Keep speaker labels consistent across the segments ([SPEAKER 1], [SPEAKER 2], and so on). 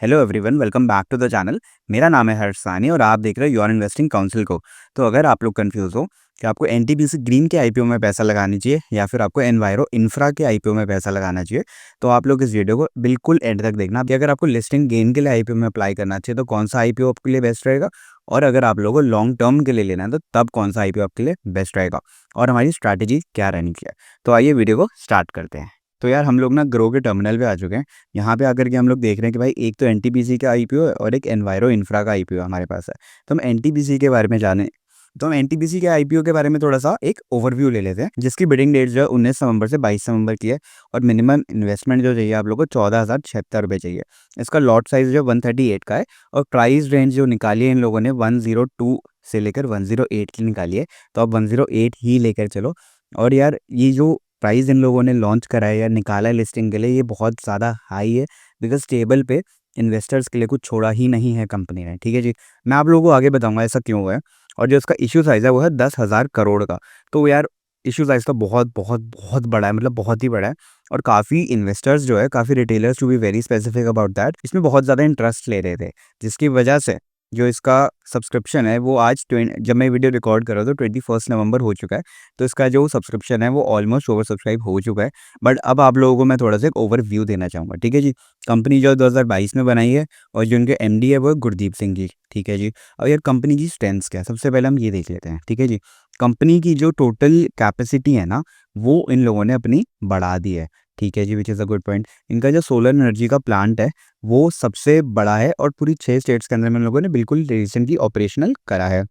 [SPEAKER 1] Hello everyone, welcome back to the channel. मेरा नाम है हर्ष सानी और आप देख रहे हो योर इन्वेस्टिंग काउंसिल को। तो अगर आप लोग कंफ्यूज हो कि आपको एनटीपीसी ग्रीन के आईपीओ में पैसा लगानी चाहिए या फिर आपको एनवायरो इंफ्रा के आईपीओ में पैसा लगाना चाहिए, तो आप लोग इस वीडियो को बिल्कुल एंड तक देखना कि अगर आपको लिस्टिंग गेन के लिए आईपीओ में अप्लाई करना चाहिए तो कौन सा आईपीओ आपके लिए बेस्ट रहेगा, और अगर आप लोगों को लॉन्ग टर्म के लिए लेना है तो तब कौन सा आईपीओ आपके लिए बेस्ट रहेगा और हमारी स्ट्रैटेजी क्या रहनी चाहिए। तो आइए वीडियो को स्टार्ट करते हैं। तो यार हम लोग ना ग्रो के टर्मिनल पे आ चुके हैं। यहाँ पे आकर के हम लोग देख रहे हैं कि भाई एक तो एनटीपीसी का आईपीओ है और एक एनवायरो इंफ्रा का आईपीओ हमारे पास है। तो हम एनटीपीसी के बारे में जाने तो हम एनटीपीसी के आईपीओ के बारे में थोड़ा सा एक ओवरव्यू ले लेते हैं, जिसकी बिडिंग डेट जो है 19 नवंबर से 22 नवंबर की है। और मिनिमम इन्वेस्टमेंट जो चाहिए आप लोग को 14,076 रुपये चाहिए। इसका लॉट साइज जो 138 का है और प्राइस रेंज जो निकाली है इन लोगों ने 102 से लेकर 108 की निकाली है। तो अब 108 ही लेकर चलो। और यार ये जो प्राइस इन लोगों ने लॉन्च करा है या निकाला है लिस्टिंग के लिए, ये बहुत ज़्यादा हाई है, बिकॉज टेबल पे इन्वेस्टर्स के लिए कुछ छोड़ा ही नहीं है कंपनी ने। ठीक है जी, मैं आप लोगों को आगे बताऊंगा ऐसा क्यों हुआ है। और जो इसका इशू साइज़ है वो है 10,000 करोड़ का। तो यार इशू साइज़ तो बहुत बहुत बहुत बड़ा है, मतलब बहुत ही बड़ा है। और काफ़ी इन्वेस्टर्स जो है, काफ़ी retailers to be very specific about that, इसमें बहुत ज़्यादा इंटरेस्ट ले रहे थे, जिसकी वजह से जो इसका सब्सक्रिप्शन है वो आज जब मैं वीडियो रिकॉर्ड कर रहा हूँ तो 21 नवंबर हो चुका है। तो इसका जो सब्सक्रिप्शन है वो ऑलमोस्ट ओवर सब्सक्राइब हो चुका है। बट अब आप लोगों को मैं थोड़ा सा एक ओवरव्यू देना चाहूँगा। ठीक है जी, कंपनी जो 2022 में बनाई है और जो उनके एमडी है वो है गुरदीप सिंह जी। ठीक है जी, अब यार कंपनी की स्ट्रेंथ्स क्या है सबसे पहले हम ये देख लेते हैं। ठीक है जी, कंपनी की जो टोटल कैपेसिटी है ना, वो इन लोगों ने अपनी बढ़ा दी है। ठीक है जी, which is a good point. इनका जो सोलर एनर्जी का प्लांट है वो सबसे बड़ा है और पूरी 6 स्टेट्स के अंदर में लोगों ने बिल्कुल रिसेंटली ऑपरेशनल करा है।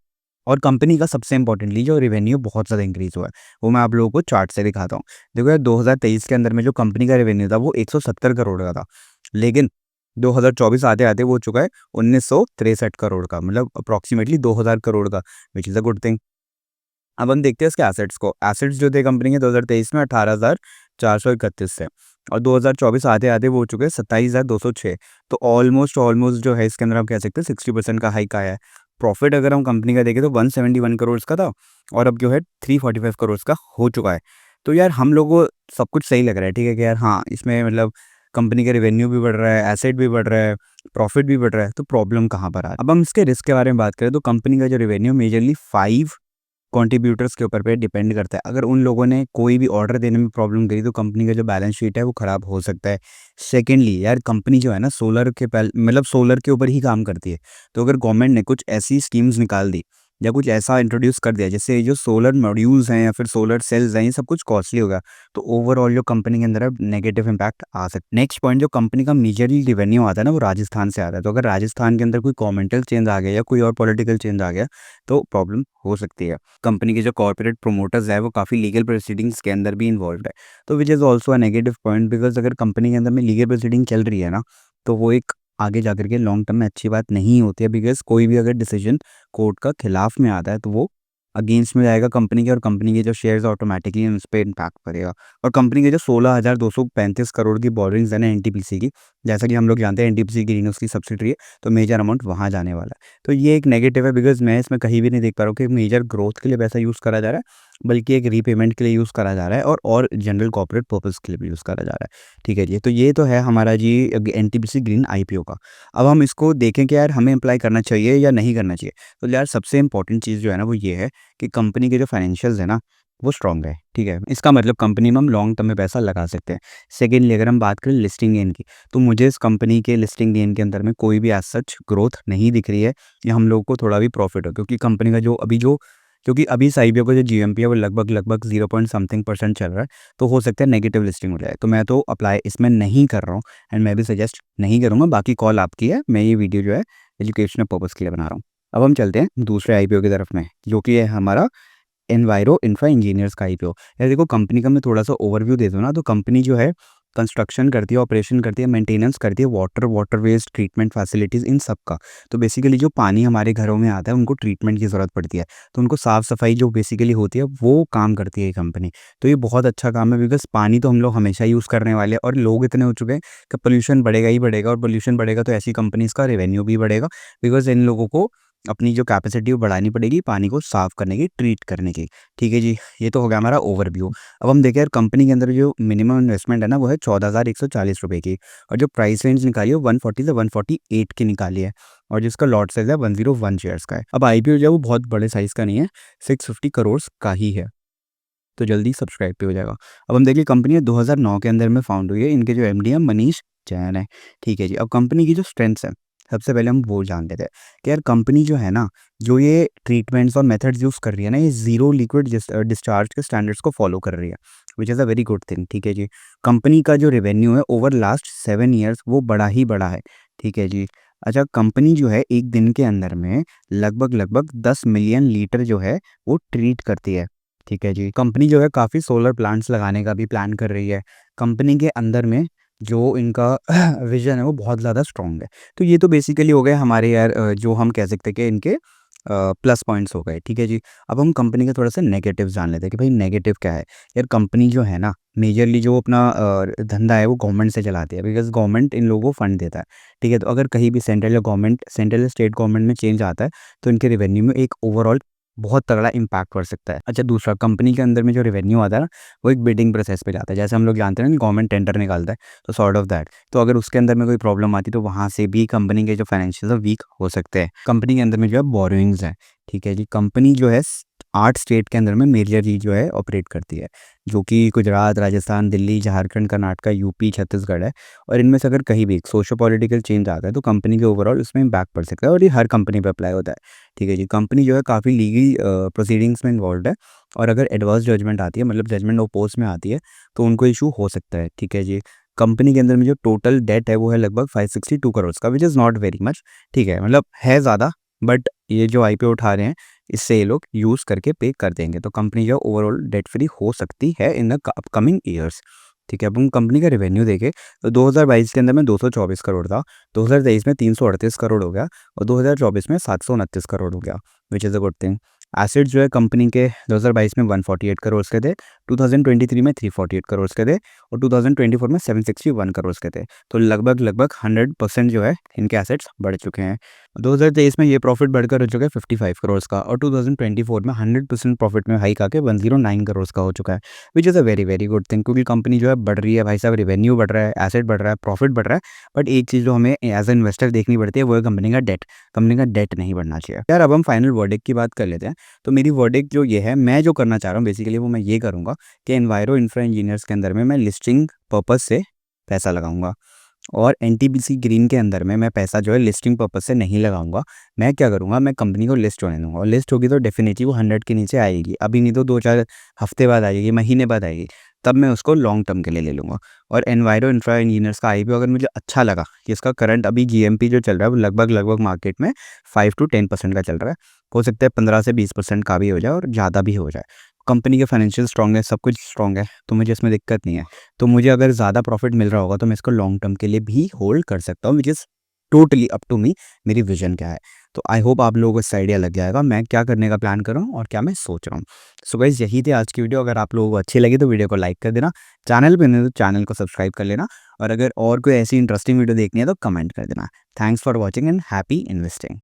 [SPEAKER 1] और कंपनी का सबसे इंपॉर्टेंटली जो रेवेन्यू बहुत ज़्यादा इंक्रीज़ हुआ है, वो मैं आप लोगों को चार्ट से दिखाता हूँ। देखो यार 2023 के अंदर में जो कंपनी का रेवेन्यू था वो 170 करोड़ का था, लेकिन 2024 आते-आते वो हो चुका है 1963 करोड़ का, मतलब अप्रॉक्सिमेटली 2000 करोड़ का, which is a good thing. अब हम देखते हैं इसके एसेट्स को। एसेट्स जो थे कंपनी के 2023 में 18,431 थे और 2024 आते-आते वो हो चुके हैं 27,206। तो ऑलमोस्ट जो है इसके अंदर हम कह सकते हैं 60% का हाइक आया है। प्रॉफिट अगर हम कंपनी का देखें तो 171 करोड़ का था और अब जो है 345 करोड़ का हो चुका है। तो यार हम लोगों को सब कुछ सही लग रहा है, ठीक है कि यार हाँ, इसमें मतलब कंपनी का रेवेन्यू भी बढ़ रहा है, एसेट भी बढ़ रहा है, प्रॉफिट भी बढ़ रहा है। तो प्रॉब्लम कहाँ पर आ रहा है? अब हम इसके रिस्क के बारे में बात करें तो कंपनी का जो रेवेन्यू मेजरली 5 कंट्रीब्यूटर्स के ऊपर पे डिपेंड करता है। अगर उन लोगों ने कोई भी ऑर्डर देने में प्रॉब्लम करी तो कंपनी का जो बैलेंस शीट है वो खराब हो सकता है। सेकेंडली यार कंपनी जो है ना सोलर के मतलब सोलर के ऊपर ही काम करती है। तो अगर गवर्नमेंट ने कुछ ऐसी स्कीम्स निकाल दी या कुछ ऐसा इंट्रोड्यूस कर दिया जैसे ये जो सोलर मॉड्यूल्स हैं या फिर सोलर सेल्स हैं, ये सब कुछ कॉस्टली होगा, तो ओवरऑल जो कंपनी के अंदर है नेगेटिव इंपैक्ट आ सकता है। नेक्स्ट पॉइंट, जो कंपनी का मेजरली रेवेन्यू आता है ना वो राजस्थान से आता है। तो अगर राजस्थान के अंदर कोई गवर्नमेंटल चेंज आ गया या कोई और पॉलिटिकल चेंज आ गया तो प्रॉब्लम हो सकती है। कंपनी के जो कॉर्पोरेट प्रोमोटर्स है वो काफ़ी लीगल प्रोसीडिंग्स के अंदर भी इन्वॉल्व है, तो which is also a negative point, because अगर कंपनी के अंदर में लीगल प्रोसीडिंग चल रही है ना, तो वो एक आगे जाकर के लॉन्ग टर्म में अच्छी बात नहीं होती है। बिकॉज कोई भी अगर डिसीजन कोर्ट का खिलाफ में आता है तो वो अगेंस्ट में जाएगा कंपनी के, और कंपनी के जो शेयर्स ऑटोमेटिकली उस पर इम्पैक्ट पड़ेगा। और कंपनी के जो 16,235 करोड़ की बॉर्डरिंग्स है ना एनटीपीसी की, जैसा कि हम लोग जानते हैं एनटीपीसी ग्रीन उसकी सब्सिडरी है, तो मेजर अमाउंट वहाँ जाने वाला है। तो ये एक नेगेटिव है, बिकॉज़ मैं इसमें कहीं भी नहीं देख पा रहा हूँ कि मेजर ग्रोथ के लिए पैसा यूज़ करा जा रहा है, बल्कि एक रीपेमेंट के लिए यूज़ करा जा रहा है और जनरल कॉर्पोरेट पर्पज़ के लिए भी यूज़ करा जा रहा है। ठीक है जी, तो ये तो है हमारा जी एनटीपीसी ग्रीन आईपीओ का। अब हम इसको देखें कि यार हमें अप्लाई करना चाहिए या नहीं करना चाहिए। तो यार सबसे इंपॉर्टेंट चीज़ जो है ना वो ये है कि कंपनी के जो फाइनेंशियल्स है ना वो स्ट्रॉन्ग है। ठीक है, इसका मतलब कंपनी में हम लॉन्ग टर्म में पैसा लगा सकते हैं। सेकेंडली अगर हम बात करें लिस्टिंग गेन की, तो मुझे इस कंपनी के लिस्टिंग गेन के अंदर में कोई भी एज सच ग्रोथ नहीं दिख रही है या हम लोग को थोड़ा भी प्रॉफिट हो, क्योंकि कंपनी का क्योंकि अभी इस आईपीओ का जो जीएमपी है वो लगभग 0 पॉइंट समथिंग परसेंट चल रहा है। तो हो सकता है नेगेटिव लिस्टिंग हो जाए, तो मैं तो अप्लाई इसमें नहीं कर रहा हूँ एंड मैं भी सजेस्ट नहीं करूँगा। बाकी कॉल आपकी है, मैं ये वीडियो जो है एजुकेशनल पर्पज़ के लिए बना रहा हूँ। अब हम चलते हैं दूसरे आईपीओ की तरफ में, जो कि है हमारा एनवायरो इंफ्रा इंजीनियर्स का आईपीओ। यार देखो कंपनी का मैं थोड़ा सा ओवरव्यू दे दूँ ना, तो कंपनी जो है कंस्ट्रक्शन करती है, ऑपरेशन करती है, मेंटेनेंस करती है वाटर वेस्ट ट्रीटमेंट फैसिलिटीज़ इन सब का। तो बेसिकली जो पानी हमारे घरों में आता है उनको ट्रीटमेंट की ज़रूरत पड़ती है, तो उनको साफ़ सफाई जो बेसिकली होती है वो काम करती है ये कंपनी। तो ये बहुत अच्छा काम है, बिकॉज़ पानी तो हम लोग हमेशा यूज़ करने वाले हैं और लोग इतने हो चुके हैं कि पोल्यूशन बढ़ेगा ही बढ़ेगा, और पोल्यूशन बढ़ेगा तो ऐसी कंपनीज़ का रेवेन्यू भी बढ़ेगा, बिकॉज़ इन लोगों को अपनी जो कैपेसिटी वो बढ़ानी पड़ेगी पानी को साफ़ करने की, ट्रीट करने की। ठीक है जी, ये तो हो गया हमारा ओवरव्यू। अब हम देखें यार कंपनी के अंदर जो मिनिमम इन्वेस्टमेंट है ना वो है 14,140 रुपए की, और जो प्राइस रेंज निकाली है वो 140 से 148 की निकाली है, और जिसका लॉट साइज़ है 101 शेयर्स का है। अब आईपीओ जो है वो बहुत बड़े साइज़ का नहीं है, 650 करोड़ का ही है, तो जल्दी सब्सक्राइब पे हो जाएगा। अब हम देखिए कंपनी है 2009 के अंदर में फाउंड हुई है, इनके जो एमडी है मनीष जैन है। ठीक है जी, अब कंपनी की जो स्ट्रेंथ्स है, सबसे पहले हम वो जान लेते हैं कि यार कंपनी जो है ना, जो ये ट्रीटमेंट्स और मेथड्स यूज़ कर रही है ना, ये ज़ीरो लिक्विड डिस्चार्ज के स्टैंडर्ड्स को फॉलो कर रही है, which is a very good thing. ठीक है जी, कंपनी का जो रेवेन्यू है ओवर लास्ट 7 ईयर्स वो बड़ा ही बड़ा है। ठीक है जी, अच्छा कंपनी जो है एक दिन के अंदर में लगभग 10 मिलियन लीटर जो है वो ट्रीट करती है। ठीक है जी, कंपनी जो है काफ़ी सोलर प्लांट्स लगाने का भी प्लान कर रही है। कंपनी के अंदर में जो इनका विज़न है वो बहुत ज़्यादा स्ट्रॉन्ग है। तो ये तो बेसिकली हो गए हमारे यार जो हम कह सकते हैं कि इनके प्लस पॉइंट्स हो गए। ठीक है जी, अब हम कंपनी के थोड़ा-सा नेगेटिव्स जान लेते हैं कि भाई नेगेटिव क्या है? यार कंपनी जो है ना मेजरली जो अपना धंधा है वो गवर्नमेंट से चलाती है, बिकॉज़ गवर्नमेंट इन लोगों को फंड देता है। ठीक है, तो अगर कहीं भी सेंट्रल या स्टेट गवर्नमेंट में चेंज आता है, तो इनके रेवेन्यू में एक ओवरऑल बहुत तगड़ा इम्पैक्ट पड़ सकता है। अच्छा दूसरा कंपनी के अंदर में जो रेवेन्यू आता है ना, वो एक बिडिंग प्रोसेस पे जाता है। जैसे हम लोग जानते हैं ना गवर्नमेंट टेंडर निकालता है, तो सॉर्ट ऑफ दैट। तो अगर उसके अंदर में कोई प्रॉब्लम आती है तो वहाँ से भी कंपनी के जो फाइनेंशियल है वीक हो सकते हैं। कंपनी के अंदर में जो है बोरोइंग्स है। ठीक है जी, कंपनी जो है 8 स्टेट के अंदर में मेजरली जो है ऑपरेट करती है, जो कि गुजरात, राजस्थान, दिल्ली, झारखंड, कर्नाटक, यूपी, छत्तीसगढ़ है। और इनमें से अगर कहीं भी सोशो पॉलिटिकल चेंज आता है तो कंपनी के ओवरऑल उसमें इम्पैक्ट पड़ सकता है, और ये हर कंपनी पे अप्लाई होता है। ठीक है जी, कंपनी जो है काफ़ी लीगल प्रोसीडिंग्स में इन्वॉल्व्ड है, और अगर एडवर्स जजमेंट आती है मतलब जजमेंट अपोज में आती है तो उनको इशू हो सकता है। ठीक है जी, कंपनी के अंदर में जो टोटल डेट है वो है लगभग 562 करोड़ का, which is not very much. ठीक है, मतलब है ज़्यादा, बट ये जो आईपीओ उठा रहे हैं इससे ये लोग यूज़ करके पे कर देंगे, तो कंपनी जो ओवरऑल डेट फ्री हो सकती है इन द अपकमिंग ईयर्स। ठीक है, अब हम कंपनी का रेवेन्यू देखें तो 2022 के अंदर में 224 करोड़ था, 2023 में 338 करोड़ हो गया, और 2024 में 729 करोड़ हो गया, विच is a good thing. Assets जो है कंपनी के 2022 में 148 करोड़ के थे, 2023 में 348 करोड़ के थे, और 2024 में 761 करोड़ के थे। तो लगभग 100% जो है इनके एसेट्स बढ़ चुके हैं। 2023 में ये प्रॉफिट बढ़कर हो चुका है 55 करोड़ का, और 2024 में 100% प्रॉफिट में हाइक आके 109 करोड़ का हो चुका है, विच is a very very good thing, क्योंकि कंपनी जो है बढ़ रही है भाई साहब, रेवेन्यू बढ़ रहा है, एसेट बढ़ रहा है, प्रॉफिट बढ़ रहा है। बट एक चीज़ जो हमें एज ए इन्वेस्टर देखनी पड़ती है वो है कंपनी का डेट। कंपनी का डेट नहीं बढ़ना चाहिए। यार अब हम फाइनल वर्डिक्ट की बात कर लेते हैं। तो मेरी वर्डिक्ट जो ये है, मैं जो करना चाह रहा हूँ बेसिकली वो मैं ये करूँगा कि एनवायरो इंफ्रा इंजीनियर्स के अंदर में मैं लिस्टिंग पर्पज़ से पैसा लगाऊंगा, और एनटीपीसी ग्रीन के अंदर में मैं पैसा जो है लिस्टिंग पर्पज़ से नहीं लगाऊंगा। मैं क्या करूँगा, मैं कंपनी को लिस्ट होने दूंगा, और लिस्ट होगी तो डेफिनेटली वो 100 के नीचे आएगी। अभी नहीं तो 2-4 हफ्ते बाद आएगी, महीने बाद आएगी, तब मैं उसको लॉन्ग टर्म के लिए ले लूँगा। और एनवायरो इंफ्रा इंजीनियर्स का आईपीओ अगर मुझे अच्छा लगा कि इसका करंट अभी जीएमपी जो चल रहा है वो लगभग मार्केट में 5 to 10% का चल रहा है, हो सकता है 15 से 20% का भी हो जाए और ज़्यादा भी हो जाए। कंपनी के फाइनेंशियल स्ट्रॉन्ग है, सब कुछ स्ट्रॉन्ग है, तो मुझे इसमें दिक्कत नहीं है। तो मुझे अगर ज़्यादा प्रॉफिट मिल रहा होगा तो मैं इसको लॉन्ग टर्म के लिए भी होल्ड कर सकता हूँ, which is totally up to me, मेरी विजन क्या है। तो आई होप आप लोगों को इससे आइडिया लग जाएगा मैं क्या करने का प्लान कर रहा हूँ और क्या मैं सोच रहा हूँ। सो गाइस यही थी आज की वीडियो। अगर आप लोगों को अच्छी लगी तो वीडियो को लाइक कर देना, चैनल पे नहीं तो चैनल को सब्सक्राइब कर लेना, और अगर और कोई ऐसी इंटरेस्टिंग वीडियो देखनी है तो कमेंट कर देना। Thanks for watching and happy investing.